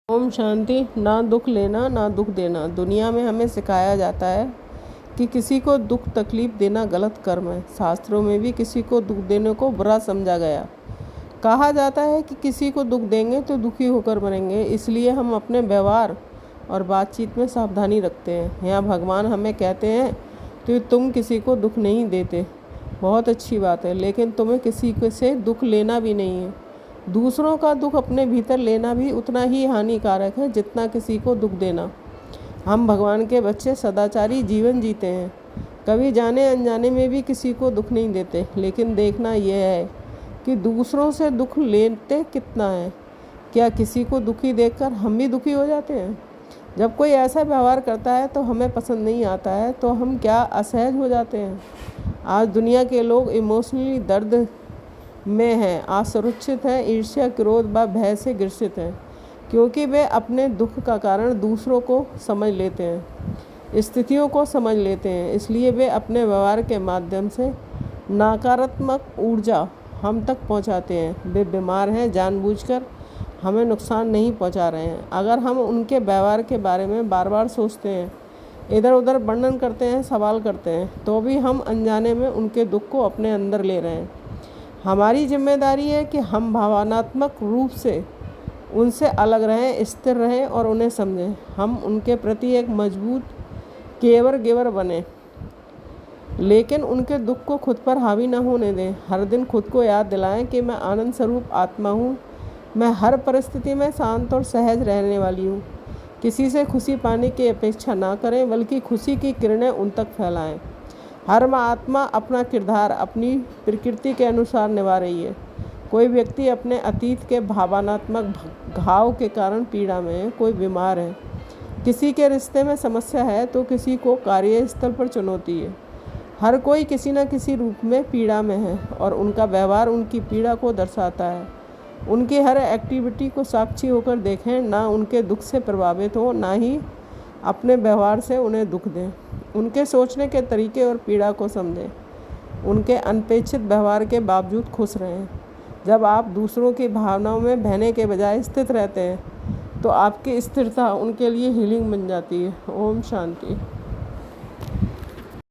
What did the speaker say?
ओम शांति। ना दुख लेना ना दुख देना। दुनिया में हमें सिखाया जाता है कि किसी को दुख तकलीफ देना गलत कर्म है। शास्त्रों में भी किसी को दुख देने को बुरा समझा गया। कहा जाता है कि किसी को दुख देंगे तो दुखी होकर मरेंगे। इसलिए हम अपने व्यवहार और बातचीत में सावधानी रखते हैं। यहाँ भगवान हमें कहते हैं तो तुम किसी को दुख नहीं देते, बहुत अच्छी बात है, लेकिन तुम्हें किसी से दुख लेना भी नहीं है। दूसरों का दुख अपने भीतर लेना भी उतना ही हानिकारक है जितना किसी को दुख देना। हम भगवान के बच्चे सदाचारी जीवन जीते हैं, कभी जाने अनजाने में भी किसी को दुख नहीं देते। लेकिन देखना यह है कि दूसरों से दुख लेते कितना है। क्या किसी को दुखी देखकर हम भी दुखी हो जाते हैं? जब कोई ऐसा व्यवहार करता है तो हमें पसंद नहीं आता है तो हम क्या असहज हो जाते हैं। आज दुनिया के लोग इमोशनली दर्द में हैं, असुरक्षित हैं, ईर्ष्या क्रोध व भय से ग्रसित हैं, क्योंकि वे अपने दुख का कारण दूसरों को समझ लेते हैं, स्थितियों को समझ लेते हैं। इसलिए वे अपने व्यवहार के माध्यम से नकारात्मक ऊर्जा हम तक पहुंचाते हैं। वे बीमार हैं, जानबूझकर हमें नुकसान नहीं पहुंचा रहे हैं। अगर हम उनके व्यवहार के बारे में बार बार सोचते हैं, इधर उधर वर्णन करते हैं, सवाल करते हैं, तो भी हम अनजाने में उनके दुख को अपने अंदर ले रहे हैं। हमारी जिम्मेदारी है कि हम भावनात्मक रूप से उनसे अलग रहें, स्थिर रहें और उन्हें समझें। हम उनके प्रति एक मजबूत केवर गेवर बने, लेकिन उनके दुख को खुद पर हावी न होने दें। हर दिन खुद को याद दिलाएं कि मैं आनंद स्वरूप आत्मा हूँ। मैं हर परिस्थिति में शांत और सहज रहने वाली हूँ। किसी से खुशी पाने की अपेक्षा ना करें, बल्कि खुशी की किरणें उन तक फैलाएं। हर आत्मा अपना किरदार अपनी प्रकृति के अनुसार निभा रही है। कोई व्यक्ति अपने अतीत के भावनात्मक घाव के कारण पीड़ा में है, कोई बीमार है, किसी के रिश्ते में समस्या है तो किसी को कार्यस्थल पर चुनौती है। हर कोई किसी न किसी रूप में पीड़ा में है और उनका व्यवहार उनकी पीड़ा को दर्शाता है। उनकी हर एक्टिविटी को साक्षी होकर देखें, ना उनके दुख से प्रभावित हो, ना ही अपने व्यवहार से उन्हें दुख दें। उनके सोचने के तरीके और पीड़ा को समझें। उनके अनपेक्षित व्यवहार के बावजूद खुश रहें। जब आप दूसरों की भावनाओं में बहने के बजाय स्थित रहते हैं तो आपकी स्थिरता उनके लिए हीलिंग बन जाती है। ओम शांति।